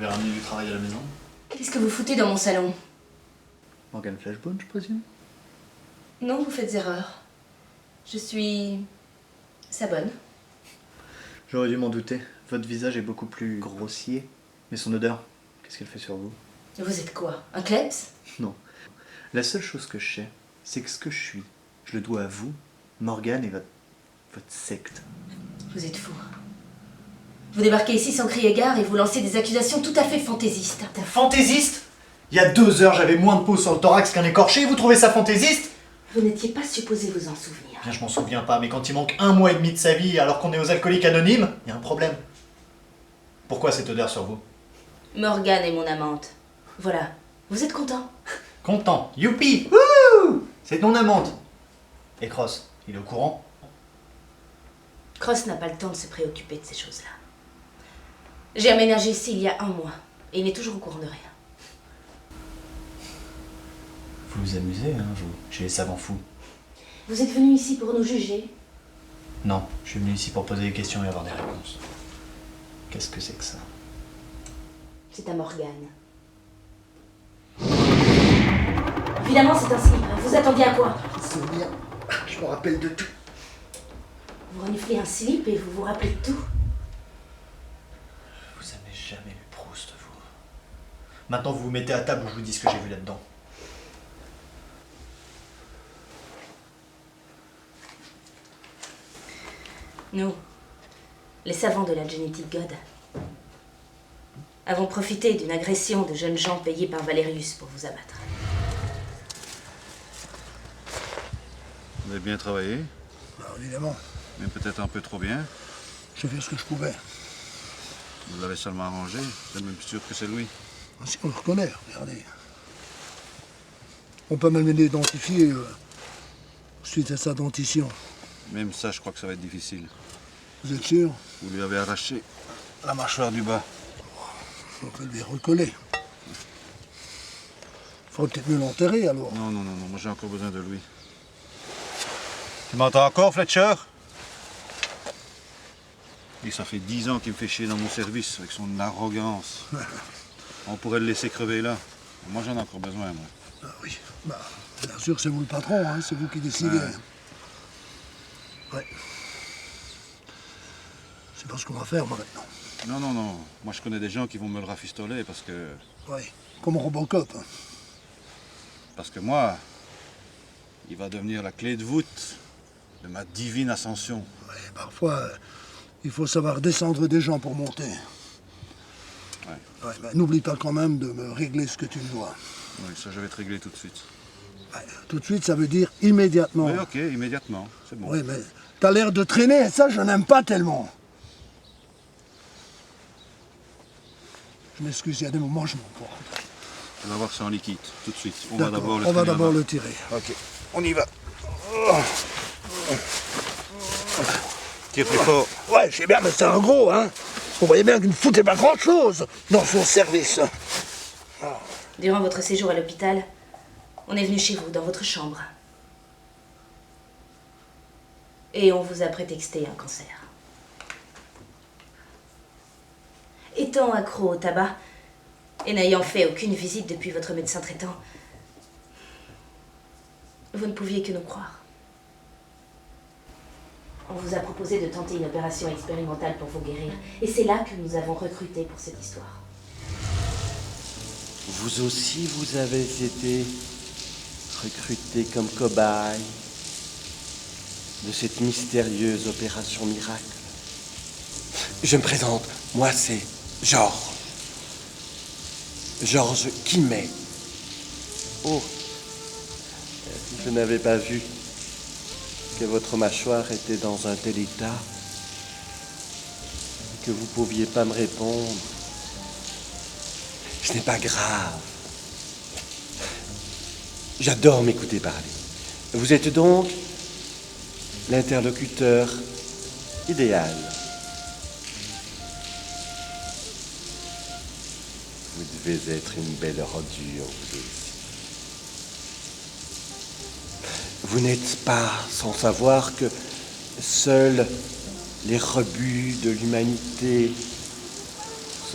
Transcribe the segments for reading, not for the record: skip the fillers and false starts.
avez ramené du travail à la maison? Qu'est-ce que vous foutez dans mon salon? Morgane Flashbone, je présume? Non, vous faites erreur. Je suis... Sabonne. J'aurais dû m'en douter. Votre visage est beaucoup plus grossier. Mais son odeur, qu'est-ce qu'elle fait sur vous? Vous êtes quoi? Un klebs? Non. La seule chose que je sais, c'est que ce que je suis, je le dois à vous, Morgane et votre secte. Vous êtes fou. Vous débarquez ici sans crier gare et vous lancez des accusations tout à fait fantaisistes. Fantaisiste? Il y a 2 heures, j'avais moins de peau sur le thorax qu'un écorché, vous trouvez ça fantaisiste? Vous n'étiez pas supposé vous en souvenir. Bien, je m'en souviens pas, mais quand il manque 1 mois et demi de sa vie alors qu'on est aux alcooliques anonymes, il y a un problème. Pourquoi cette odeur sur vous? Morgane est mon amante. Voilà. Vous êtes content? Content. Youpi! Wouh! C'est ton amante. Et Cross, il est au courant? Cross n'a pas le temps de se préoccuper de ces choses-là. J'ai aménagé ici il y a 1 mois, et il n'est toujours au courant de rien. Vous vous amusez, hein, vous, chez les savants fous. Vous êtes venu ici pour nous juger? Non, je suis venu ici pour poser des questions et avoir des réponses. Qu'est-ce que c'est que ça? C'est à Morgane. Évidemment, c'est un slip. Vous attendiez à quoi? Souvenir, je me rappelle de tout. Vous reniflez un slip et vous vous rappelez de tout? Vous avez jamais lu Proust, vous. Maintenant, vous vous mettez à table où je vous dis ce que j'ai vu là-dedans. Nous, les savants de la Genetic God, avons profité d'une agression de jeunes gens payés par Valerius pour vous abattre. Vous avez bien travaillé, Alors, évidemment, mais peut-être un peu trop bien. j'ai fait ce que je pouvais. Vous l'avez seulement arrangé. Vous êtes même sûr que c'est lui. Si on le reconnaît, regardez. On peut même l'identifier suite à sa dentition. Même ça, je crois que ça va être difficile. Vous êtes sûr? Vous lui avez arraché la mâchoire du bas. On peut lui recoller. Faudrait peut-être mieux l'enterrer alors. Non, moi j'ai encore besoin de lui. Tu m'entends encore, Fletcher? Et ça fait 10 ans qu'il me fait chier dans mon service avec son arrogance. On pourrait le laisser crever là. Moi j'en ai encore besoin, moi. Ah oui, bah, bien sûr c'est vous le patron, hein, c'est vous qui décidez. Ouais. C'est pas ce qu'on va faire moi maintenant. Non. Moi je connais des gens qui vont me le rafistoler parce que... Oui, comme Robocop. Hein. Parce que moi, il va devenir la clé de voûte de ma divine ascension. Ouais, parfois, il faut savoir descendre des gens pour monter. Ouais. Ouais, mais n'oublie pas quand même de me régler ce que tu me dois. Oui, ça je vais te régler tout de suite. Ouais, tout de suite, ça veut dire immédiatement. Oui, ok, immédiatement. C'est bon. Oui, mais t'as l'air de traîner, et ça, je n'aime pas tellement. Je m'excuse, il y a des moments, je m'emporte. Tu vas voir ça en liquide, tout de suite. On D'accord, va d'abord le tirer. Ok, on y va. Tire plus fort. Ouais, je sais bien, mais c'est un gros, hein. Vous voyez bien qu'il ne foutait pas grand-chose dans son service. Durant votre séjour à l'hôpital, on est venu chez vous, dans votre chambre. Et on vous a prétexté un cancer. Étant accro au tabac, et n'ayant fait aucune visite depuis votre médecin traitant, vous ne pouviez que nous croire. On vous a proposé de tenter une opération expérimentale pour vous guérir, et c'est là que nous avons recruté pour cette histoire. Vous aussi, vous avez été recruté comme cobaye de cette mystérieuse opération miracle. Je me présente, moi c'est Georges Quimet. Oh, je n'avais pas vu que votre mâchoire était dans un tel état que vous pouviez pas me répondre. Ce n'est pas grave. J'adore m'écouter parler. Vous êtes donc l'interlocuteur idéal. Vous devez être une belle ordure, vous aussi. Vous n'êtes pas sans savoir que seuls les rebuts de l'humanité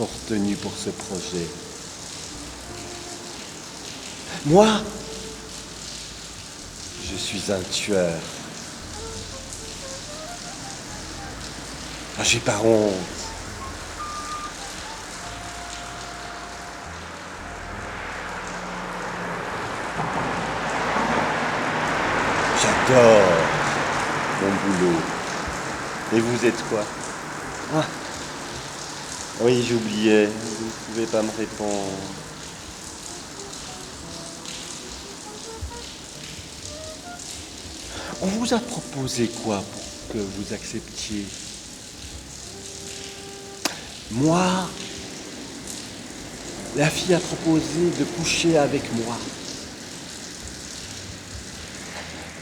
sont retenus pour ce projet. Moi, je suis un tueur. Ah, j'ai pas honte. J'adore mon boulot. Et vous êtes quoi? Ah. Oui, j'oubliais. Vous ne pouvez pas me répondre. On vous a proposé quoi pour que vous acceptiez? Moi, la fille a proposé de coucher avec moi.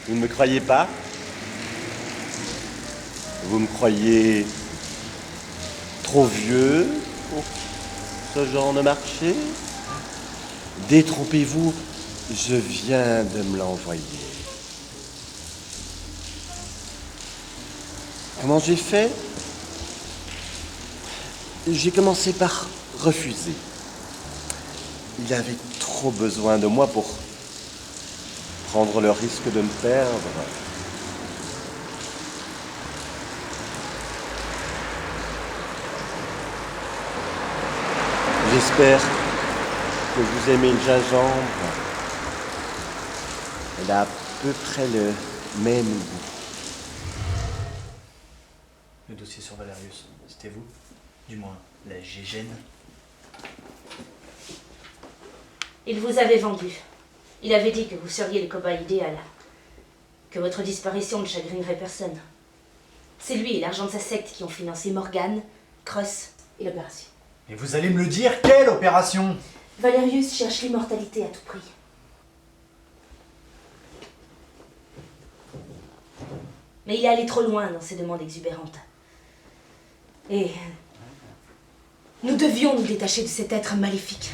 Vous ne me croyez pas? Vous me croyez trop vieux pour ce genre de marché? Détrompez-vous, je viens de me l'envoyer. Comment j'ai fait? J'ai commencé par refuser. Il avait trop besoin de moi pour prendre le risque de me perdre. J'espère que vous aimez le gingembre. Elle a à peu près le même goût. Le dossier sur Valerius, c'était vous? Du moins, la Gégène. Il vous avait vendu. Il avait dit que vous seriez le cobaye idéal. Que votre disparition ne chagrinerait personne. C'est lui et l'argent de sa secte qui ont financé Morgane, Cross et l'opération. Et vous allez me le dire, quelle opération? Valerius cherche l'immortalité à tout prix. Mais il est allé trop loin dans ses demandes exubérantes. Et nous devions nous détacher de cet être maléfique.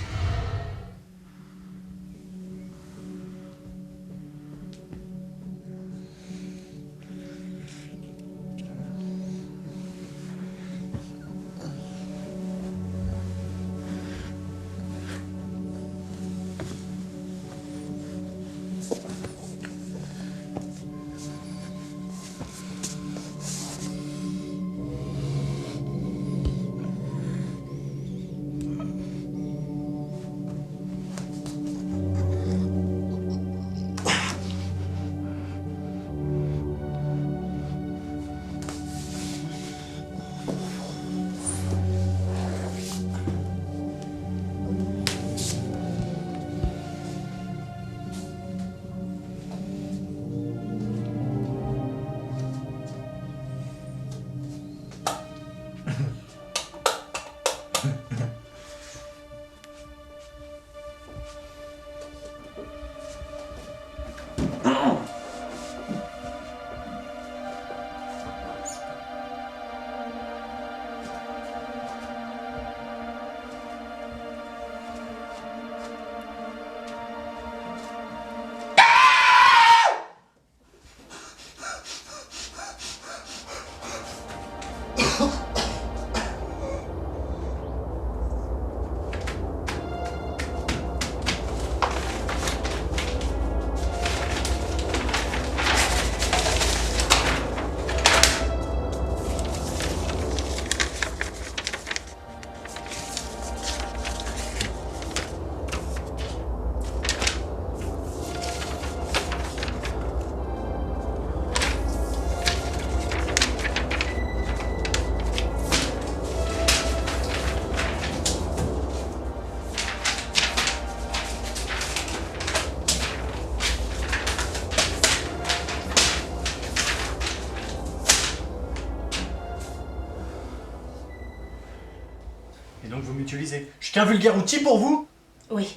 Et donc vous m'utilisez. Je suis qu'un vulgaire outil pour vous? Oui.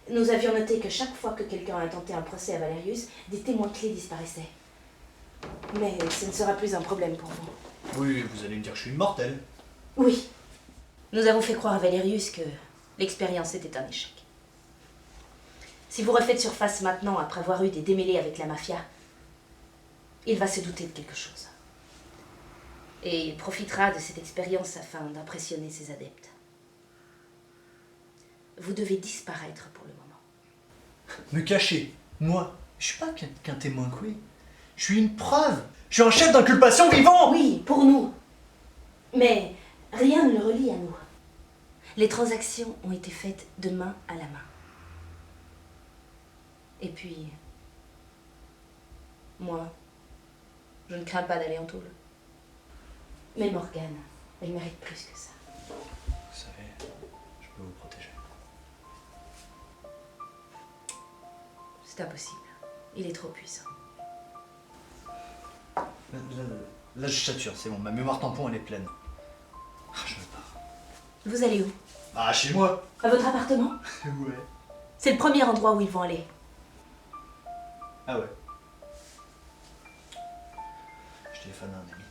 Nous avions noté que chaque fois que quelqu'un a tenté un procès à Valerius, des témoins clés disparaissaient. Mais ce ne sera plus un problème pour vous. Oui, vous allez me dire que je suis immortel. Oui. Nous avons fait croire à Valerius que l'expérience était un échec. Si vous refaites surface maintenant après avoir eu des démêlés avec la mafia, il va se douter de quelque chose. Et il profitera de cette expérience afin d'impressionner ses adeptes. Vous devez disparaître pour le moment. Me cacher. Moi, je suis pas qu'un témoin queer. Je suis une preuve. Je suis un chef d'inculpation vivant. Oui, pour nous. Mais rien ne le relie à nous. Les transactions ont été faites de main à la main. Et puis, moi, je ne crains pas d'aller en tôle. Mais Morgane, elle mérite plus que ça. Vous savez, je peux vous protéger. C'est impossible. Il est trop puissant. Là, je sature, c'est bon. Ma mémoire tampon, elle est pleine. Ah, je veux pas. Vous allez où? Ah, chez moi. À votre appartement? Ouais. C'est le premier endroit où ils vont aller. Ah ouais. Je téléphone à un ami.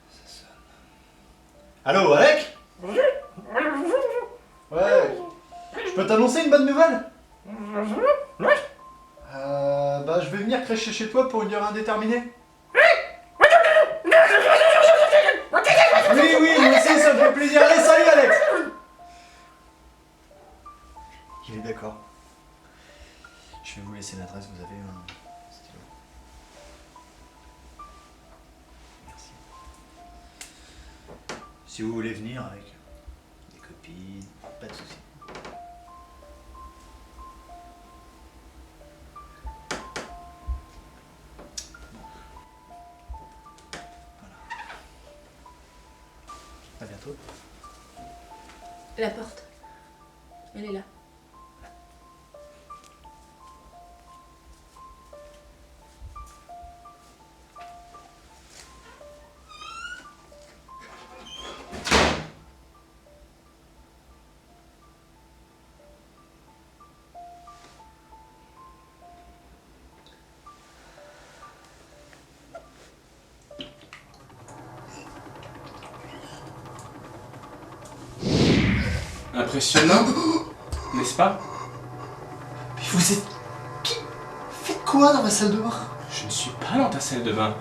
Ça sonne. Allô, Alec? Ouais. Je peux t'annoncer une bonne nouvelle? Bah, je vais venir crècher chez toi pour une durée indéterminée. Oui, moi aussi, ça me fait plaisir. Allez, salut, Alex! Il est d'accord. Je vais vous laisser l'adresse, vous avez un stylo. Merci. Si vous voulez venir avec des copines, pas de soucis. À bientôt. La porte. Elle est là. Impressionnant, n'est-ce pas? Mais vous êtes qui? Faites quoi dans ma salle de bain? Je ne suis pas dans ta salle de bain.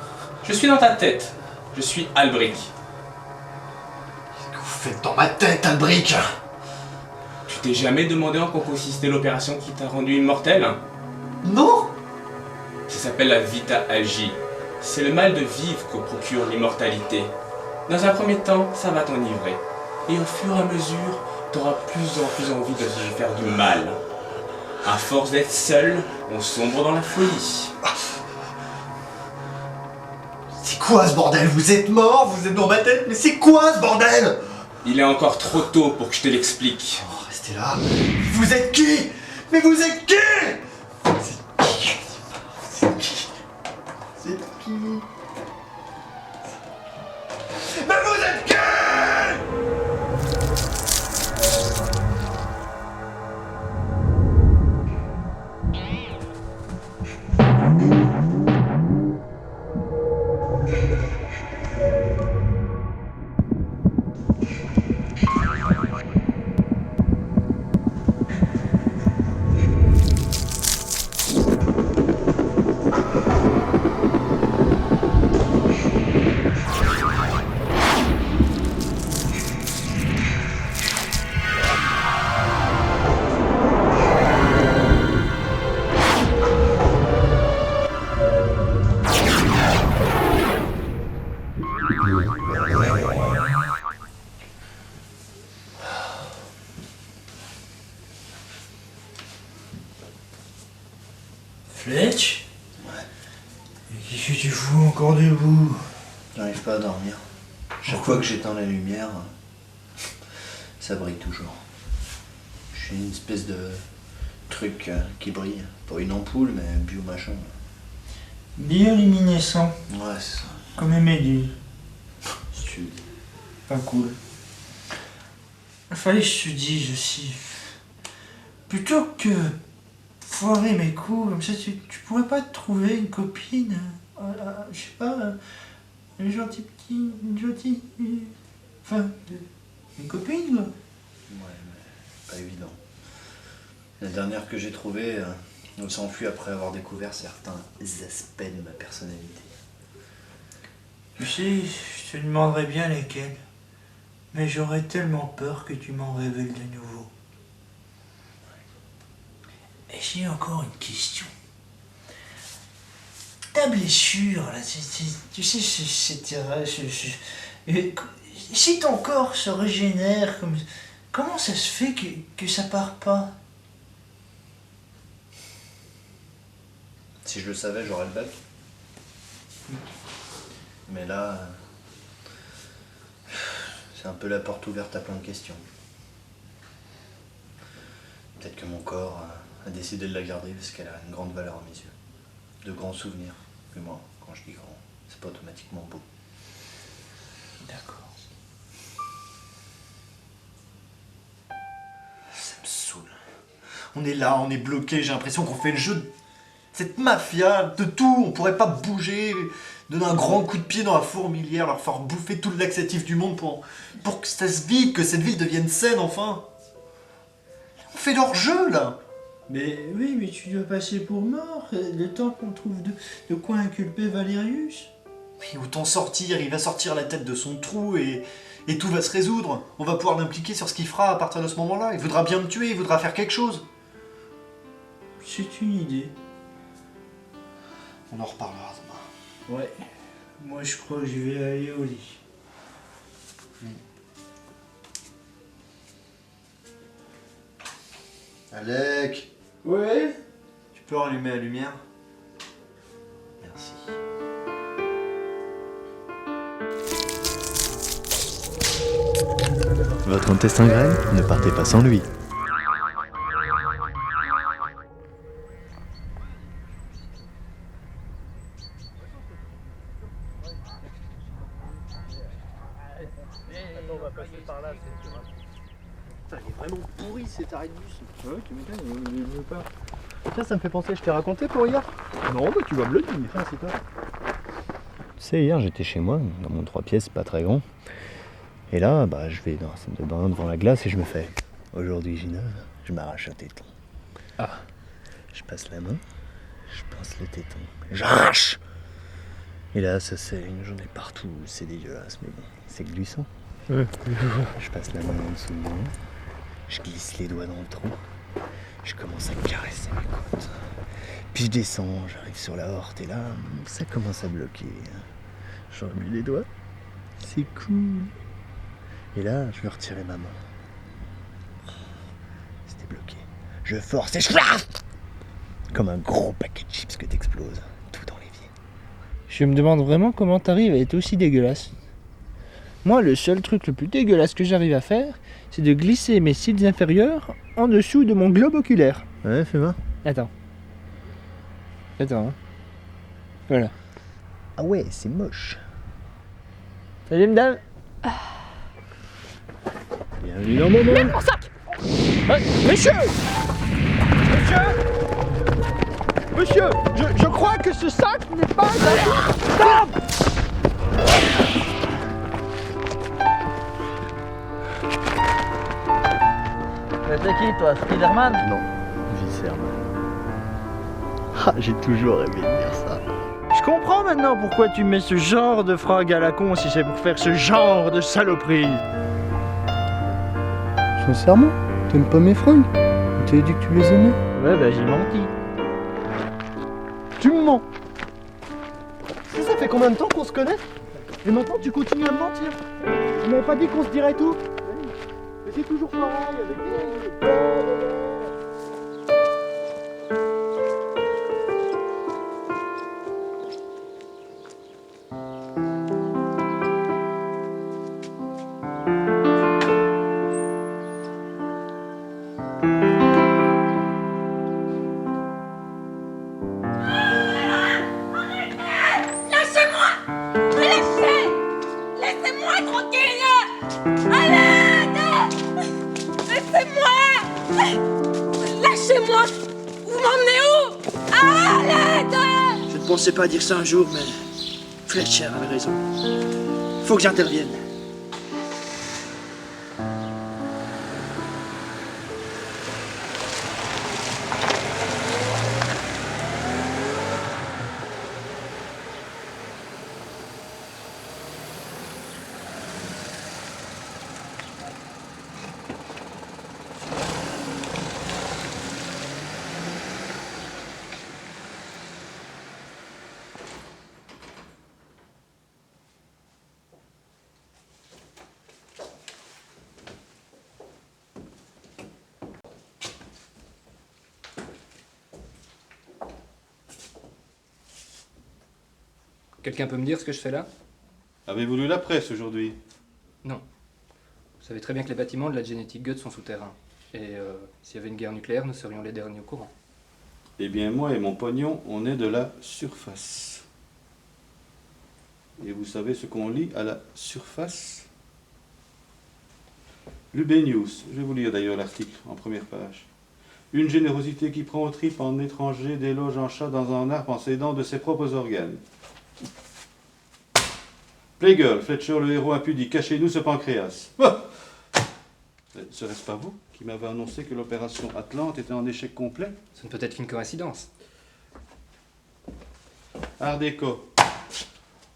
Je suis dans ta tête. Je suis Albric. Qu'est-ce que vous faites dans ma tête, Albric? Tu t'es jamais demandé en quoi consistait l'opération qui t'a rendu immortel? Non? Ça s'appelle la vita-algie. C'est le mal de vivre que procure l'immortalité. Dans un premier temps, ça va t'enivrer. Et au fur et à mesure, t'auras plus en plus envie de se faire du mal. À force d'être seul, on sombre dans la folie. C'est quoi ce bordel? Vous êtes mort, vous êtes dans ma tête, mais c'est quoi ce bordel? Il est encore trop tôt pour que je te l'explique. Oh, restez là. Vous êtes qui? Mais vous êtes qui? C'est qui? C'est qui? Mais vous êtes qui? Fletch? Ouais. Qu'est-ce que tu fous encore debout? J'arrive pas à dormir. Chaque fois que j'éteins la lumière, ça brille toujours. J'ai une espèce de truc qui brille. Pas une ampoule, mais un bio-machin. Bioluminescent, Ouais, c'est ça. comme une méduse. Stupide. Pas cool. Fallait que je te dise aussi. Plutôt que foirer mes coups, comme ça, tu pourrais pas te trouver une copine, je sais pas, un gentil petit, une gentille, enfin, une copine, quoi. Ouais, mais pas évident. La dernière que j'ai trouvée, On s'enfuit après avoir découvert certains aspects de ma personnalité. Tu sais, je te demanderais bien lesquels, mais j'aurais tellement peur que tu m'en révèles de nouveau. Et j'ai encore une question. Ta blessure, là, tu sais, si ton corps se régénère, comment ça se fait que ça part pas? Si je le savais, j'aurais le bac. Mais là, c'est un peu la porte ouverte à plein de questions. Peut-être que mon corps a décidé de la garder parce qu'elle a une grande valeur à mes yeux. De grands souvenirs. Mais moi, quand je dis grand, c'est pas automatiquement beau. D'accord. Ça me saoule. On est là, on est bloqué, j'ai l'impression qu'on fait le jeu de cette mafia, de tout, on pourrait pas bouger, donner un grand coup de pied dans la fourmilière, leur faire bouffer tout le laxatif du monde pour que ça se vide, que cette ville devienne saine enfin. On fait leur jeu là. Mais oui, mais tu dois passer pour mort, le temps qu'on trouve de quoi inculper Valérius. Mais autant sortir, il va sortir la tête de son trou et tout va se résoudre. On va pouvoir l'impliquer sur ce qu'il fera à partir de ce moment-là. Il voudra bien me tuer, il voudra faire quelque chose. C'est une idée. On en reparlera demain. Ouais, moi je crois que je vais aller au lit. Alec, Ouais. tu peux rallumer la lumière? Merci. Votre intestin grêle, ne partez pas sans lui. Putain, il est vraiment pourri cet arrêt de bus. Ouais, tu m'étonnes, je veux pas. Tiens, ça me fait penser, je t'ai raconté pour hier? Non, bah tu vas me le dire, c'est toi. Tu sais, hier j'étais chez moi, dans mon 3 pièces, pas très grand. Et là, bah, je vais dans la salle de bain devant la glace et je me fais aujourd'hui Gina, je m'arrache un téton. Ah. Je passe la main, je pince le téton, j'arrache. Et là, ça saigne, j'en ai partout, c'est dégueulasse, mais bon, c'est glissant. Ouais. Je passe la main en dessous de moi, je glisse les doigts dans le trou, je commence à caresser mes côtes. Puis je descends, j'arrive sur la horte et là, ça commence à bloquer. Je remue les doigts, c'est cool. Et là, je veux retirer ma main. C'était bloqué. Je force et je flaffe comme un gros paquet de chips que t'exploses, tout dans l'évier. Je me demande vraiment comment t'arrives à être aussi dégueulasse. Moi, le seul truc le plus dégueulasse que j'arrive à faire, c'est de glisser mes cils inférieurs en dessous de mon globe oculaire. Ouais, fais voir. Attends. Attends. Hein. Voilà. Ah ouais, c'est moche. Salut, madame. Bienvenue dans mon monde. Mon sac. Monsieur. Monsieur, je crois que ce sac n'est pas... Stop. T'es qui toi, Spiderman? Non, Visserman. Ah, j'ai toujours rêvé de dire ça. Je comprends maintenant pourquoi tu mets ce genre de fringues à la con si c'est pour faire ce genre de saloperie. Sincèrement, t'aimes pas mes fringues? Tu t'avais dit que tu les aimais? Ouais, bah j'ai menti. Tu me mens. Ça fait combien de temps qu'on se connaît? Et maintenant tu continues à me mentir. Tu m'avais pas dit qu'on se dirait tout? Mais c'est toujours pareil avec Laissez-moi tranquille! À l'aide! Laissez-moi! Lâchez-moi! Vous m'emmenez où? À l'aide! Je ne pensais pas dire ça un jour, mais Fletcher avait raison. Faut que j'intervienne. Quelqu'un peut me dire ce que je fais là? Avez-vous lu la presse aujourd'hui? Non. Vous savez très bien que les bâtiments de la Genetic Gut sont souterrains. Et s'il y avait une guerre nucléaire, nous serions les derniers au courant. Eh bien, moi et mon pognon, on est de la surface. Et vous savez ce qu'on lit à la surface? L'UB News. Je vais vous lire d'ailleurs l'article en première page. Une générosité qui prend aux tripes en étranger déloge un chat dans un arbre en s'aidant de ses propres organes. Playgirl, Fletcher, le héros impudique, cachez-nous ce pancréas. Serait-ce pas vous qui m'avez annoncé que l'opération Atlante était un échec complet? Ce ne peut être qu'une coïncidence. Art déco.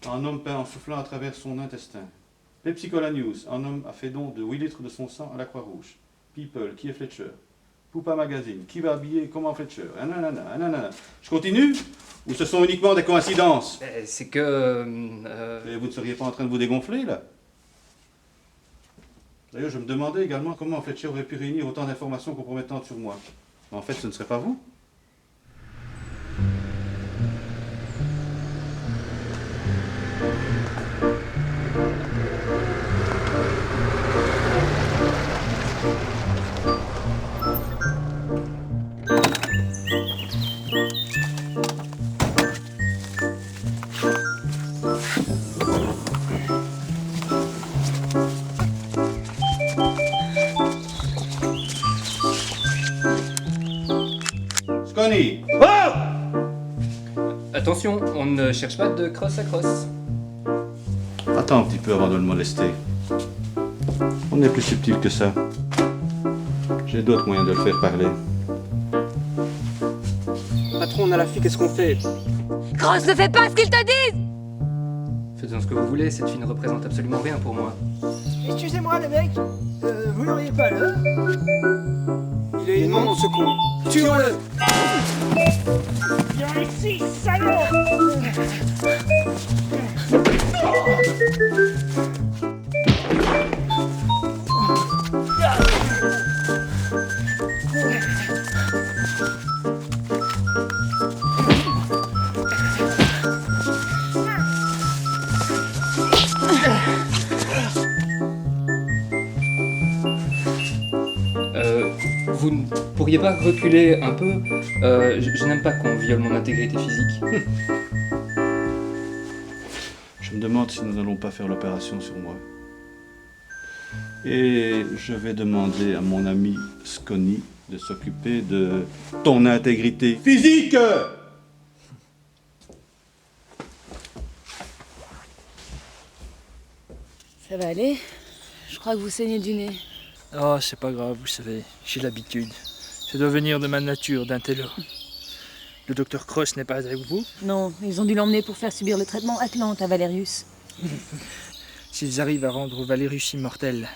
Un homme peint en soufflant à travers son intestin. Pepsi-Cola News. Un homme a fait don de 8 litres de son sang à la Croix-Rouge. People, qui est Fletcher? Poupa Magazine. Qui va habiller comment Fletcher? Ananana. Je continue? Ou ce sont uniquement des coïncidences? C'est que... Et vous ne seriez pas en train de vous dégonfler, là? D'ailleurs, je me demandais également comment Fletcher aurait pu réunir autant d'informations compromettantes sur moi. Mais en fait, ce ne serait pas vous? Scotty! Attention, on ne cherche pas de crosse à crosse. Attends un petit peu avant de le molester. On est plus subtil que ça. J'ai d'autres moyens de le faire parler. Patron, on a la fille, qu'est-ce qu'on fait? Cross, ne fais pas ce qu'ils te disent! Faites-en ce que vous voulez, cette fille ne représente absolument rien pour moi. Excusez-moi, les mecs, vous l'auriez pas là? Il est immonde, ce con. Tuons-le! Viens ici, salaud! Vous ne pourriez pas reculer un peu? Je n'aime pas qu'on viole mon intégrité physique. Je me demande si nous n'allons pas faire l'opération sur moi. Et je vais demander à mon ami Scotty de s'occuper de ton intégrité physique! Ça va aller? Je crois que vous saignez du nez. Oh, c'est pas grave, vous savez, j'ai l'habitude. Ça doit venir de ma nature d'intello. Le docteur Cross n'est pas avec vous? Non, ils ont dû l'emmener pour faire subir le traitement Atlante à Valerius. S'ils arrivent à rendre Valerius immortel,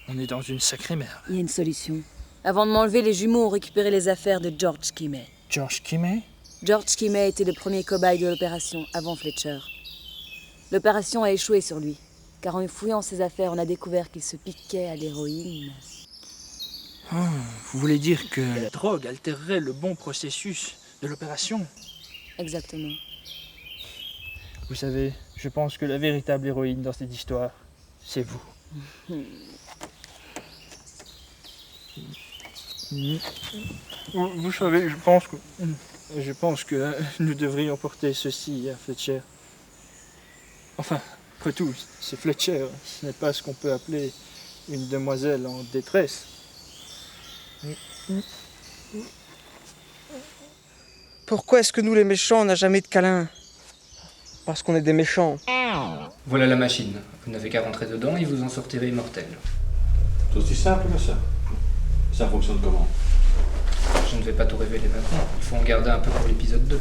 on est dans une sacrée merde. Il y a une solution. Avant de m'enlever, les jumeaux ont récupéré les affaires de George Kimey. George Kimey? George Kimey était le premier cobaye de l'opération, avant Fletcher. L'opération a échoué sur lui, car en fouillant ses affaires, on a découvert qu'il se piquait à l'héroïne. Oh, vous voulez dire que la drogue altérerait le bon processus de l'opération? Exactement. Vous savez, je pense que la véritable héroïne dans cette histoire, c'est vous. Vous savez, je pense que nous devrions porter ceci à Fletcher. Enfin, après tout, c'est Fletcher, ce n'est pas ce qu'on peut appeler une demoiselle en détresse. Pourquoi est-ce que nous, les méchants, on n'a jamais de câlin? Parce qu'on est des méchants. Voilà la machine. Vous n'avez qu'à rentrer dedans et vous en sortirez immortel. C'est aussi simple que ça. Ça fonctionne comment? Je ne vais pas tout révéler maintenant. Il faut en garder un peu pour l'épisode 2.